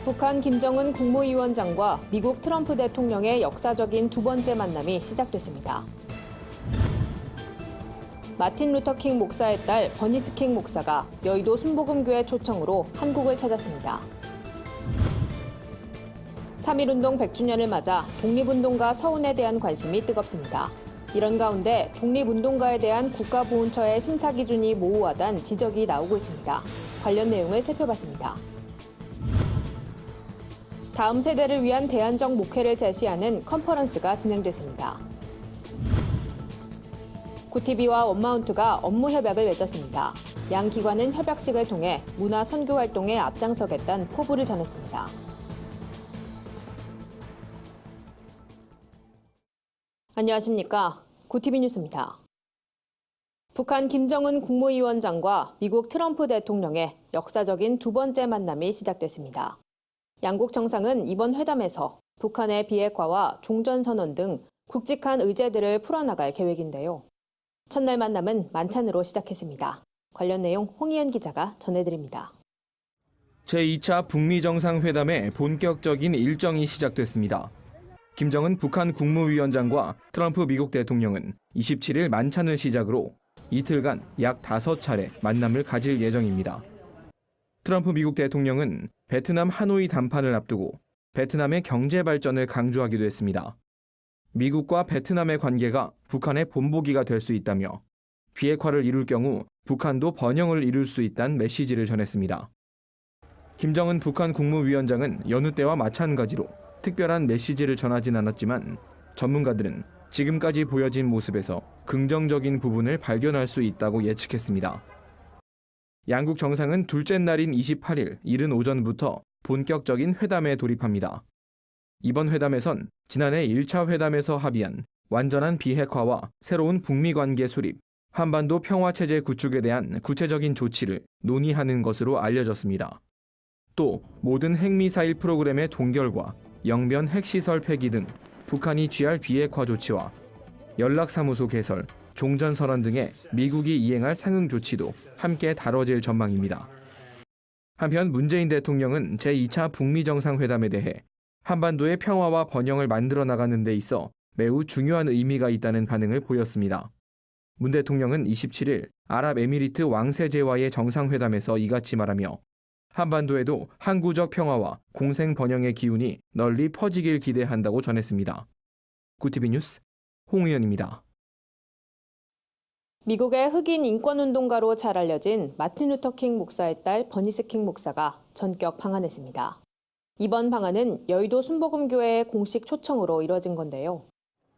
북한 김정은 국무위원장과 미국 트럼프 대통령의 역사적인 두 번째 만남이 시작됐습니다. 마틴 루터킹 목사의 딸 버니스 킹 목사가 여의도 순복음교회 초청으로 한국을 찾았습니다. 3.1운동 100주년을 맞아 독립운동가 서훈에 대한 관심이 뜨겁습니다. 이런 가운데 독립운동가에 대한 국가보훈처의 심사 기준이 모호하다는 지적이 나오고 있습니다. 관련 내용을 살펴봤습니다. 다음 세대를 위한 대안적 목회를 제시하는 컨퍼런스가 진행됐습니다. 구티비와 원마운트가 업무 협약을 맺었습니다. 양 기관은 협약식을 통해 문화 선교 활동에 앞장서겠다는 포부를 전했습니다. 안녕하십니까. 구티비 뉴스입니다. 북한 김정은 국무위원장과 미국 트럼프 대통령의 역사적인 두 번째 만남이 시작됐습니다. 양국 정상은 이번 회담에서 북한의 비핵화와 종전선언 등 굵직한 의제들을 풀어나갈 계획인데요. 첫날 만남은 만찬으로 시작했습니다. 관련 내용 홍희연 기자가 전해드립니다. 제2차 북미 정상회담의 본격적인 일정이 시작됐습니다. 김정은 북한 국무위원장과 트럼프 미국 대통령은 27일 만찬을 시작으로 이틀간 약 5차례 만남을 가질 예정입니다. 트럼프 미국 대통령은 베트남 하노이 담판을 앞두고 베트남의 경제 발전을 강조하기도 했습니다. 미국과 베트남의 관계가 북한의 본보기가 될 수 있다며 비핵화를 이룰 경우 북한도 번영을 이룰 수 있다는 메시지를 전했습니다. 김정은 북한 국무위원장은 여느 때와 마찬가지로 특별한 메시지를 전하진 않았지만 전문가들은 지금까지 보여진 모습에서 긍정적인 부분을 발견할 수 있다고 예측했습니다. 양국 정상은 둘째 날인 28일 이른 오전부터 본격적인 회담에 돌입합니다. 이번 회담에선 지난해 1차 회담에서 합의한 완전한 비핵화와 새로운 북미 관계 수립, 한반도 평화체제 구축에 대한 구체적인 조치를 논의하는 것으로 알려졌습니다. 또 모든 핵미사일 프로그램의 동결과 영변 핵시설 폐기 등 북한이 취할 비핵화 조치와 연락사무소 개설, 종전선언 등의 미국이 이행할 상응 조치도 함께 다뤄질 전망입니다. 한편 문재인 대통령은 제2차 북미 정상회담에 대해 한반도의 평화와 번영을 만들어 나가는 데 있어 매우 중요한 의미가 있다는 반응을 보였습니다. 문 대통령은 27일 아랍에미리트 왕세제와의 정상회담에서 이같이 말하며 한반도에도 항구적 평화와 공생 번영의 기운이 널리 퍼지길 기대한다고 전했습니다. 구티비 뉴스 홍의연입니다. 미국의 흑인 인권운동가로 잘 알려진 마틴 루터킹 목사의 딸 버니스 킹 목사가 전격 방한했습니다. 이번 방한은 여의도 순복음교회의 공식 초청으로 이뤄진 건데요.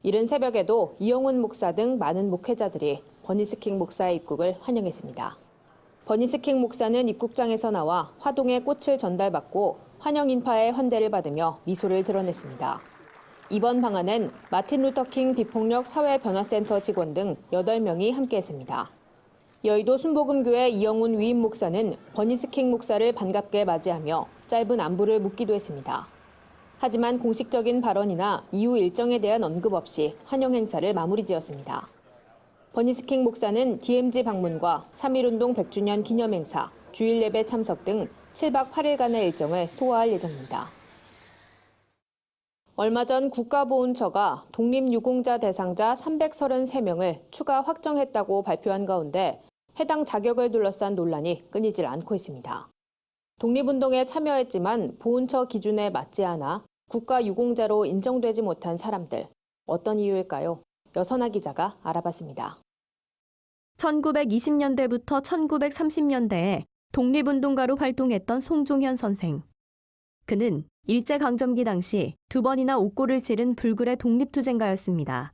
이른 새벽에도 이영훈 목사 등 많은 목회자들이 버니스 킹 목사의 입국을 환영했습니다. 버니스 킹 목사는 입국장에서 나와 화동의 꽃을 전달받고 환영 인파의 환대를 받으며 미소를 드러냈습니다. 이번 방한엔 마틴 루터킹 비폭력 사회변화센터 직원 등 8명이 함께했습니다. 여의도 순복음교회 이영훈 위임 목사는 버니스 킹 목사를 반갑게 맞이하며 짧은 안부를 묻기도 했습니다. 하지만 공식적인 발언이나 이후 일정에 대한 언급 없이 환영 행사를 마무리 지었습니다. 버니스 킹 목사는 DMZ 방문과 3.1운동 100주년 기념행사, 주일 예배 참석 등 7박 8일간의 일정을 소화할 예정입니다. 얼마 전 국가보훈처가 독립유공자 대상자 333명을 추가 확정했다고 발표한 가운데 해당 자격을 둘러싼 논란이 끊이질 않고 있습니다. 독립운동에 참여했지만 보훈처 기준에 맞지 않아 국가유공자로 인정되지 못한 사람들, 어떤 이유일까요? 여선아 기자가 알아봤습니다. 1920년대부터 1930년대에 독립운동가로 활동했던 송종현 선생. 그는 일제강점기 당시 2번이나 옥고를 치른 불굴의 독립투쟁가였습니다.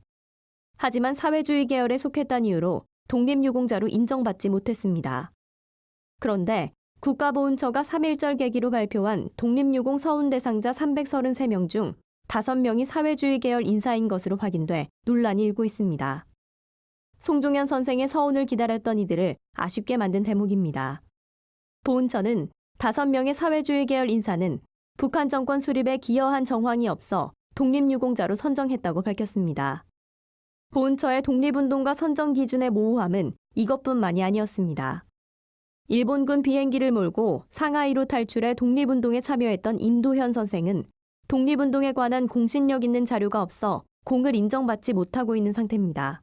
하지만 사회주의 계열에 속했다는 이유로 독립유공자로 인정받지 못했습니다. 그런데 국가보훈처가 3.1절 계기로 발표한 독립유공 서훈 대상자 333명 중 5명이 사회주의 계열 인사인 것으로 확인돼 논란이 일고 있습니다. 송종현 선생의 서훈을 기다렸던 이들을 아쉽게 만든 대목입니다. 보훈처는 5명의 사회주의 계열 인사는 북한 정권 수립에 기여한 정황이 없어 독립유공자로 선정했다고 밝혔습니다. 보훈처의 독립운동가 선정 기준의 모호함은 이것뿐만이 아니었습니다. 일본군 비행기를 몰고 상하이로 탈출해 독립운동에 참여했던 임도현 선생은 독립운동에 관한 공신력 있는 자료가 없어 공을 인정받지 못하고 있는 상태입니다.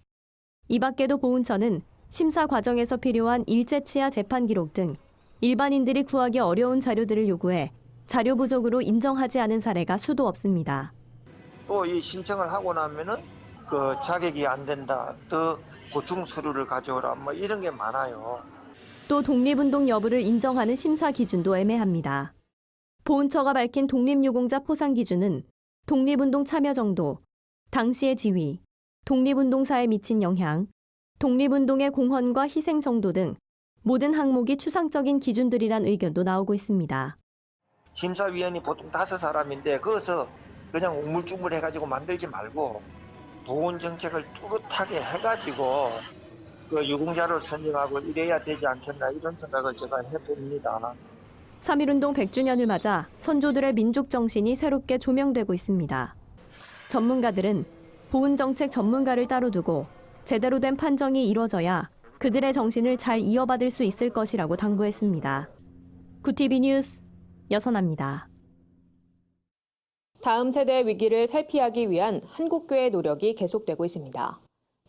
이 밖에도 보훈처는 심사 과정에서 필요한 일제치하 재판 기록 등 일반인들이 구하기 어려운 자료들을 요구해 자료 부족으로 인정하지 않은 사례가 수도 없습니다. 또 이 신청을 하고 나면은 그 자격이 안 된다, 더 보충 서류를 가져오라, 뭐 이런 게 많아요. 또 독립운동 여부를 인정하는 심사 기준도 애매합니다. 보훈처가 밝힌 독립유공자 포상 기준은 독립운동 참여 정도, 당시의 지위, 독립운동사에 미친 영향, 독립운동의 공헌과 희생 정도 등 모든 항목이 추상적인 기준들이란 의견도 나오고 있습니다. 심사위원이 보통 5사람인데 거기서 그냥 우물쭈물 해가지고 만들지 말고 보훈 정책을 뚜렷하게 해가지고 그 유공자를 선정하고 이래야 되지 않겠나, 이런 생각을 제가 해봅니다. 3.1운동 100주년을 맞아 선조들의 민족 정신이 새롭게 조명되고 있습니다. 전문가들은 보훈정책 전문가를 따로 두고 제대로 된 판정이 이뤄져야 그들의 정신을 잘 이어받을 수 있을 것이라고 당부했습니다. 구티비 뉴스 여선아입니다. 다음 세대 위기를 탈피하기 위한 한국교회 노력이 계속되고 있습니다.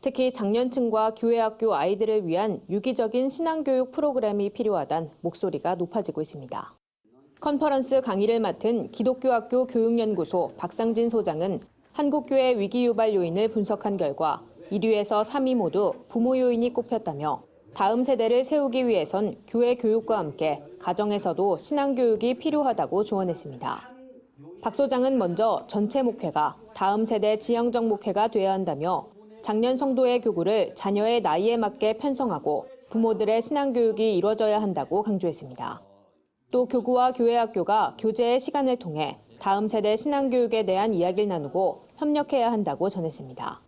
특히 장년층과 교회학교 아이들을 위한 유기적인 신앙교육 프로그램이 필요하다는 목소리가 높아지고 있습니다. 컨퍼런스 강의를 맡은 기독교학교 교육연구소 박상진 소장은 한국교회 위기 유발 요인을 분석한 결과 1위에서 3위 모두 부모 요인이 꼽혔다며 다음 세대를 세우기 위해선 교회 교육과 함께 가정에서도 신앙교육이 필요하다고 조언했습니다. 박 소장은 먼저 전체 목회가 다음 세대 지향적 목회가 돼야 한다며 장년 성도의 교구를 자녀의 나이에 맞게 편성하고 부모들의 신앙교육이 이루어져야 한다고 강조했습니다. 또 교구와 교회학교가 교제의 시간을 통해 다음 세대 신앙교육에 대한 이야기를 나누고 협력해야 한다고 전했습니다.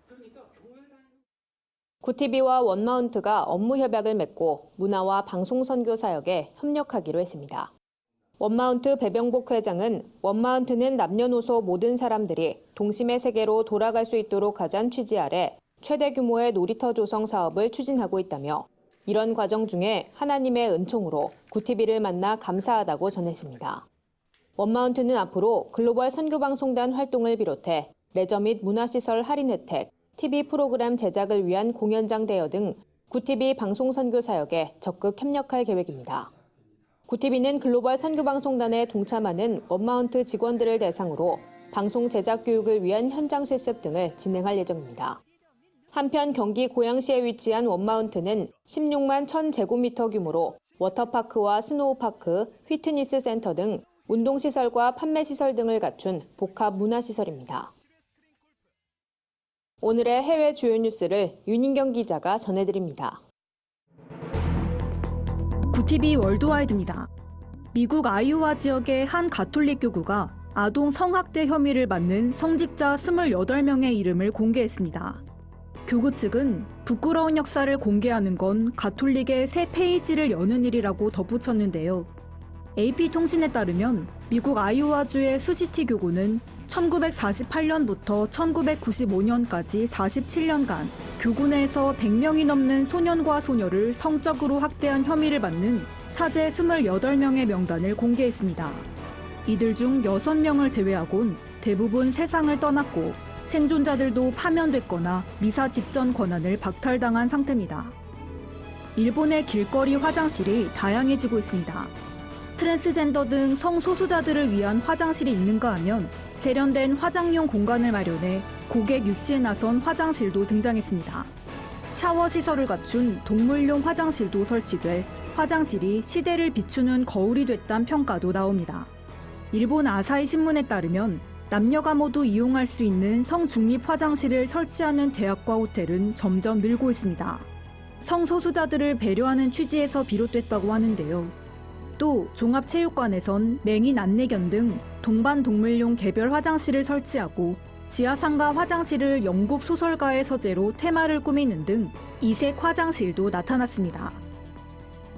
구티비와 원마운트가 업무 협약을 맺고 문화와 방송 선교 사역에 협력하기로 했습니다. 원마운트 배병복 회장은 원마운트는 남녀노소 모든 사람들이 동심의 세계로 돌아갈 수 있도록 하자는 취지 아래 최대 규모의 놀이터 조성 사업을 추진하고 있다며 이런 과정 중에 하나님의 은총으로 구티비를 만나 감사하다고 전했습니다. 원마운트는 앞으로 글로벌 선교방송단 활동을 비롯해 레저 및 문화시설 할인 혜택, TV 프로그램 제작을 위한 공연장 대여 등 구티비 방송 선교 사역에 적극 협력할 계획입니다. 구티비는 글로벌 선교방송단에 동참하는 원마운트 직원들을 대상으로 방송 제작 교육을 위한 현장 실습 등을 진행할 예정입니다. 한편 경기 고양시에 위치한 원마운트는 16만 1,000제곱미터 규모로 워터파크와 스노우파크, 휘트니스 센터 등 운동시설과 판매시설 등을 갖춘 복합 문화시설입니다. 오늘의 해외 주요 뉴스를 윤인경 기자가 전해드립니다. 구티비 월드와이드입니다. 미국 아이오와 지역의 한 가톨릭 교구가 아동 성학대 혐의를 받는 성직자 28명의 이름을 공개했습니다. 교구 측은 부끄러운 역사를 공개하는 건 가톨릭의 새 페이지를 여는 일이라고 덧붙였는데요. AP통신에 따르면 미국 아이오와주의 수시티 교구는 1948년부터 1995년까지 47년간 교구 내에서 100명이 넘는 소년과 소녀를 성적으로 학대한 혐의를 받는 사제 28명의 명단을 공개했습니다. 이들 중 6명을 제외하곤 대부분 세상을 떠났고 생존자들도 파면됐거나 미사 집전 권한을 박탈당한 상태입니다. 일본의 길거리 화장실이 다양해지고 있습니다. 트랜스젠더 등 성소수자들을 위한 화장실이 있는가 하면 세련된 화장용 공간을 마련해 고객 유치에 나선 화장실도 등장했습니다. 샤워 시설을 갖춘 동물용 화장실도 설치돼 화장실이 시대를 비추는 거울이 됐다는 평가도 나옵니다. 일본 아사히 신문에 따르면 남녀가 모두 이용할 수 있는 성중립 화장실을 설치하는 대학과 호텔은 점점 늘고 있습니다. 성소수자들을 배려하는 취지에서 비롯됐다고 하는데요. 또 종합체육관에선 맹인 안내견 등 동반 동물용 개별 화장실을 설치하고 지하상가 화장실을 영국 소설가의 서재로 테마를 꾸미는 등 이색 화장실도 나타났습니다.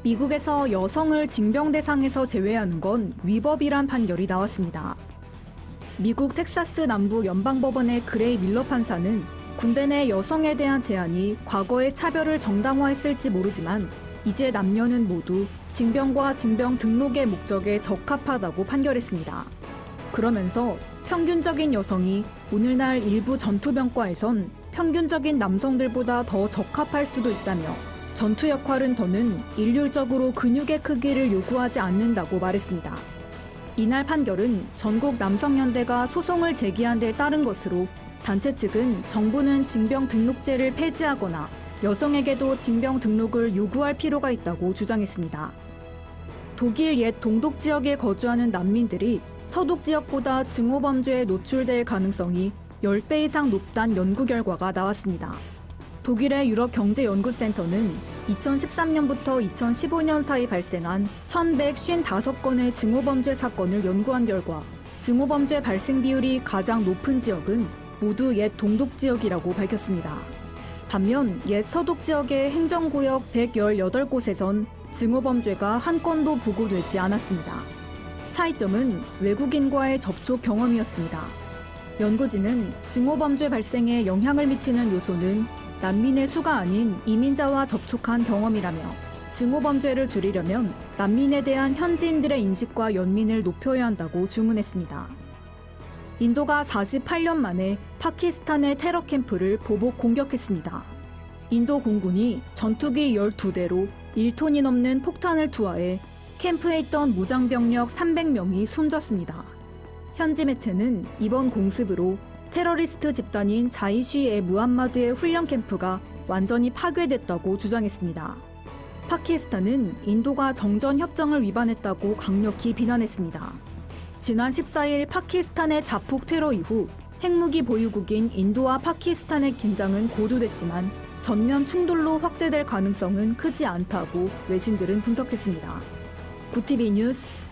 미국에서 여성을 징병 대상에서 제외하는 건 위법이란 판결이 나왔습니다. 미국 텍사스 남부 연방법원의 그레이 밀러 판사는 군대 내 여성에 대한 제한이 과거의 차별을 정당화했을지 모르지만 이제 남녀는 모두 징병과 징병 등록의 목적에 적합하다고 판결했습니다. 그러면서 평균적인 여성이 오늘날 일부 전투병과에선 평균적인 남성들보다 더 적합할 수도 있다며 전투 역할은 더는 일률적으로 근육의 크기를 요구하지 않는다고 말했습니다. 이날 판결은 전국 남성연대가 소송을 제기한 데 따른 것으로 단체 측은 정부는 징병 등록제를 폐지하거나 여성에게도 징병 등록을 요구할 필요가 있다고 주장했습니다. 독일 옛 동독 지역에 거주하는 난민들이 서독 지역보다 증오범죄에 노출될 가능성이 10배 이상 높다는 연구 결과가 나왔습니다. 독일의 유럽경제연구센터는 2013년부터 2015년 사이 발생한 1155건의 증오범죄 사건을 연구한 결과 증오범죄 발생 비율이 가장 높은 지역은 모두 옛 동독 지역이라고 밝혔습니다. 반면 옛 서독 지역의 행정구역 118곳에선 증오범죄가 한 건도 보고되지 않았습니다. 차이점은 외국인과의 접촉 경험이었습니다. 연구진은 증오범죄 발생에 영향을 미치는 요소는 난민의 수가 아닌 이민자와 접촉한 경험이라며 증오범죄를 줄이려면 난민에 대한 현지인들의 인식과 연민을 높여야 한다고 주문했습니다. 인도가 48년 만에 파키스탄의 테러 캠프를 보복 공격했습니다. 인도 공군이 전투기 12대로 1톤이 넘는 폭탄을 투하해 캠프에 있던 무장병력 300명이 숨졌습니다. 현지 매체는 이번 공습으로 테러리스트 집단인 자이쉬-에 무함마드의 훈련 캠프가 완전히 파괴됐다고 주장했습니다. 파키스탄은 인도가 정전협정을 위반했다고 강력히 비난했습니다. 지난 14일 파키스탄의 자폭 테러 이후 핵무기 보유국인 인도와 파키스탄의 긴장은 고조됐지만 전면 충돌로 확대될 가능성은 크지 않다고 외신들은 분석했습니다. 구티비 뉴스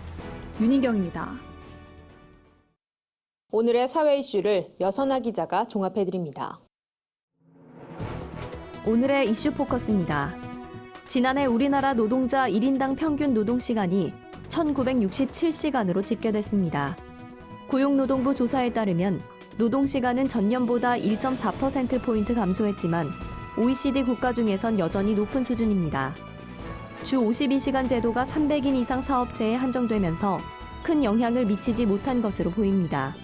윤희경입니다. 오늘의 사회 이슈를 여선아 기자가 종합해드립니다. 오늘의 이슈 포커스입니다. 지난해 우리나라 노동자 1인당 평균 노동시간이 1967시간으로 집계됐습니다. 고용노동부 조사에 따르면 노동시간은 전년보다 1.4%포인트 감소했지만 OECD 국가 중에선 여전히 높은 수준입니다. 주 52시간 제도가 300인 이상 사업체에 한정되면서 큰 영향을 미치지 못한 것으로 보입니다.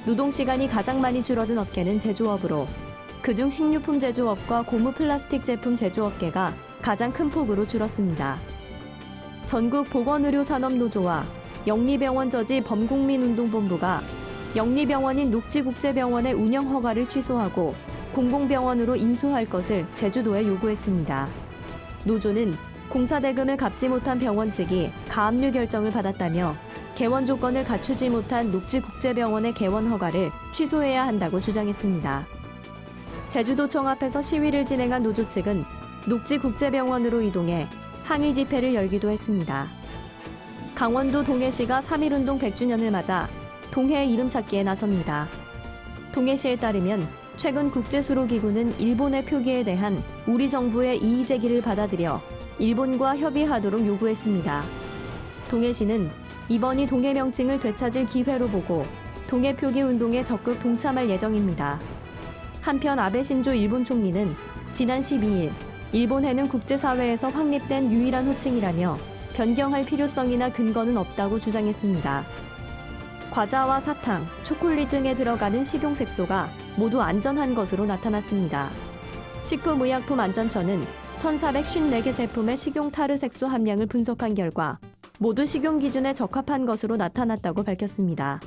노동시간이 가장 많이 줄어든 업계는 제조업으로 그중 식료품 제조업과 고무 플라스틱 제품 제조업계가 가장 큰 폭으로 줄었습니다. 전국 보건의료산업노조와 영리병원 저지 범국민운동본부가 영리병원인 녹지국제병원의 운영 허가를 취소하고 공공병원으로 인수할 것을 제주도에 요구했습니다. 노조는 공사 대금을 갚지 못한 병원 측이 가압류 결정을 받았다며 개원 조건을 갖추지 못한 녹지국제병원의 개원 허가를 취소해야 한다고 주장했습니다. 제주도청 앞에서 시위를 진행한 노조 측은 녹지국제병원으로 이동해 항의 집회를 열기도 했습니다. 강원도 동해시가 3.1운동 100주년을 맞아 동해 이름 찾기에 나섭니다. 동해시에 따르면 최근 국제수로기구는 일본의 표기에 대한 우리 정부의 이의 제기를 받아들여 일본과 협의하도록 요구했습니다. 동해시는 이번이 동해 명칭을 되찾을 기회로 보고 동해 표기 운동에 적극 동참할 예정입니다. 한편 아베 신조 일본 총리는 지난 12일 일본해는 국제사회에서 확립된 유일한 호칭이라며 변경할 필요성이나 근거는 없다고 주장했습니다. 과자와 사탕, 초콜릿 등에 들어가는 식용색소가 모두 안전한 것으로 나타났습니다. 식품의약품안전처는 1,454개 제품의 식용타르 색소 함량을 분석한 결과 모두 식용 기준에 적합한 것으로 나타났다고 밝혔습니다.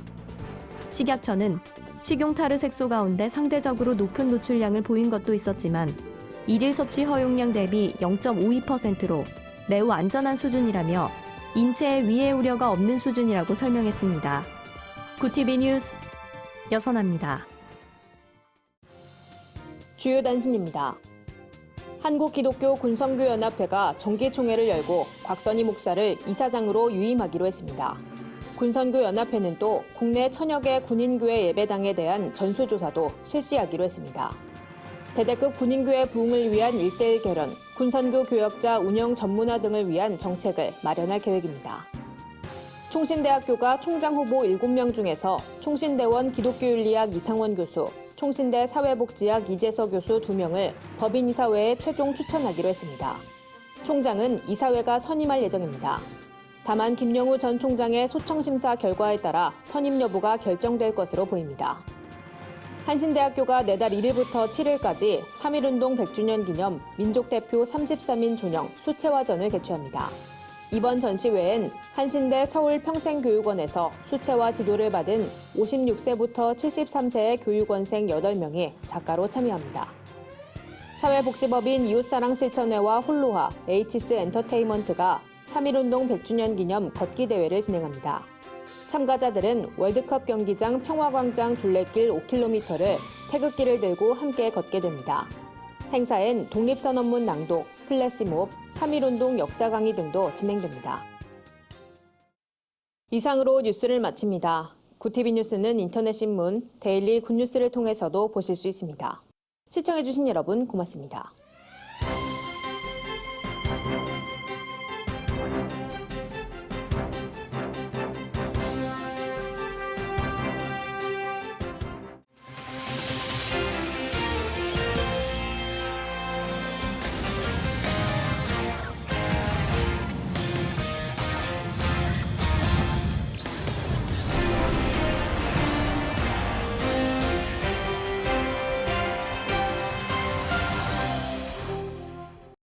식약처는 식용타르 색소 가운데 상대적으로 높은 노출량을 보인 것도 있었지만 일일 섭취 허용량 대비 0.52%로 매우 안전한 수준이라며 인체에 위해 우려가 없는 수준이라고 설명했습니다. 구티비 뉴스 여선아입니다. 주요 단신입니다. 한국기독교 군선교연합회가 정기총회를 열고 곽선희 목사를 이사장으로 유임하기로 했습니다. 군선교연합회는 또 국내 천여 개 군인교회 예배당에 대한 전수조사도 실시하기로 했습니다. 대대급 군인교회 부흥을 위한 1:1 결연, 군선교 교역자 운영 전문화 등을 위한 정책을 마련할 계획입니다. 총신대학교가 총장 후보 7명 중에서 총신대원 기독교윤리학 이상원 교수, 총신대 사회복지학 이재서 교수 2명을 법인이사회에 최종 추천하기로 했습니다. 총장은 이사회가 선임할 예정입니다. 다만 김영우 전 총장의 소청심사 결과에 따라 선임 여부가 결정될 것으로 보입니다. 한신대학교가 내달 1일부터 7일까지 3.1운동 100주년 기념 민족대표 33인 존영 수채화전을 개최합니다. 이번 전시회엔 한신대 서울평생교육원에서 수채화 지도를 받은 56세부터 73세의 교육원생 8명이 작가로 참여합니다. 사회복지법인 이웃사랑실천회와 홀로화, 에이치스 엔터테인먼트가 3.1운동 100주년 기념 걷기 대회를 진행합니다. 참가자들은 월드컵 경기장 평화광장 둘레길 5km를 태극기를 들고 함께 걷게 됩니다. 행사엔 독립선언문 낭독, 플래시몹, 3.1운동 역사 강의 등도 진행됩니다. 이상으로 뉴스를 마칩니다. 구티비 뉴스는 인터넷 신문, 데일리 굿뉴스를 통해서도 보실 수 있습니다. 시청해주신 여러분 고맙습니다.